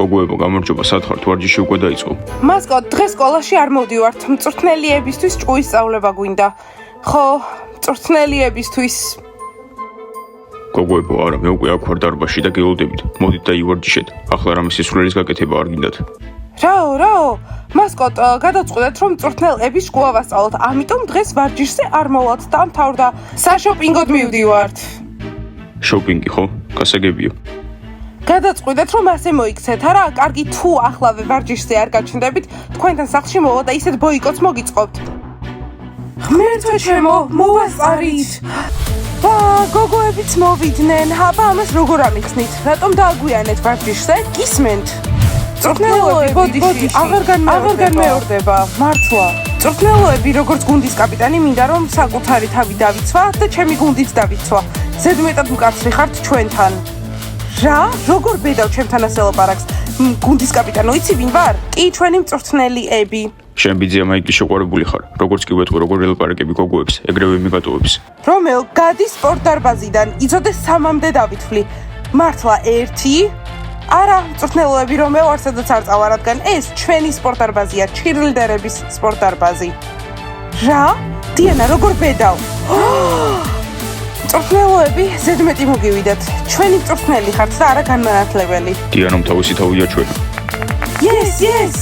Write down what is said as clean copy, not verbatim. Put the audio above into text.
გოგოებო, გამარჯობა, სათხართ ვარჯიში უკვე დაიწყო. მასკოტ, დღეს სკოლაში არ მოვდივართ. მწვრთნელიებისთვის ჭკუის სწავლება გვინდა. ხო, მწვრთნელიებისთვის. გოგოებო, არა, მე უკვე აქ ვარ დარბაზში და გელოდებით. მოდით დაივარჯიშეთ. ახლა რამე სისხლის გაკეთება არ გინდათ. რაო, მასკოტ, გადავწყვეტეთ, რომ მწვრთნელების ჭკუა ვასწავლოთ. ამიტომ დღეს ვარჯიშზე არ მოვალთ და მთავრდა საშოპინგოდ მივდივართ. შოპინგი, ხო? გასაგებია. გადავწყვეტეთ, რომ ასე მოიქცეთ, არა? კარგი, თუ ახლავე ვარჯიშზე არ გაჩნდებით, თქვენთან სახლში მოვა და ისეთ ბოიკოტს მოგიწყობთ. ღმერთო ჩემო, მოვასწარით. გოგოებიც მოვიდნენ. აბა, ამას როგორ ამიხსნით? რატომ დააგვიანეთ ვარჯიშზე? გისმენთ? მწვრთნელოები, ბოდიში, აღარ განმეორდება. მართლა. მწვრთნელოები, როგორც გუნდის კაპიტანი, მინდა რომ საკუთარი თავი დავიცვა და ჩემი გუნდიც დავიცვა. ზედმეტად მკაცრი ხართ ჩვენთან. რა? როგორ ბედავ ჩემთან ასე ლაპარაკს? გუნდის კაპიტანო, იცი ვინ ვარ? კი, ჩვენი მწვრთნელიები. შენ ბიძია მაიკლი შეყვარებული ხარ. როგორც კი ვეთქვი, როგორ ელაპარაკები გოგოებს, ეგრევე მიგატოვებს. რომელ გადის სპორტ დარბაზიდან, იცოდე 3-მდე დავითვლი. მართლა 1? არა, მწვრთნელოები რომელ არცადაც არ წავა, რადგან ეს ჩვენი სპორტ დარბაზია, ჩირილდერების სპორტ დარბაზი. რა? დიანა, როგორ ბედავ? მწვრთნელოები, ზედმეტი მოგივიდეთ. ჩვენი მწვრთნელი ხართ და არა განმანათლებელი. დიანომ თავისი თავია ჩვენ. Yes!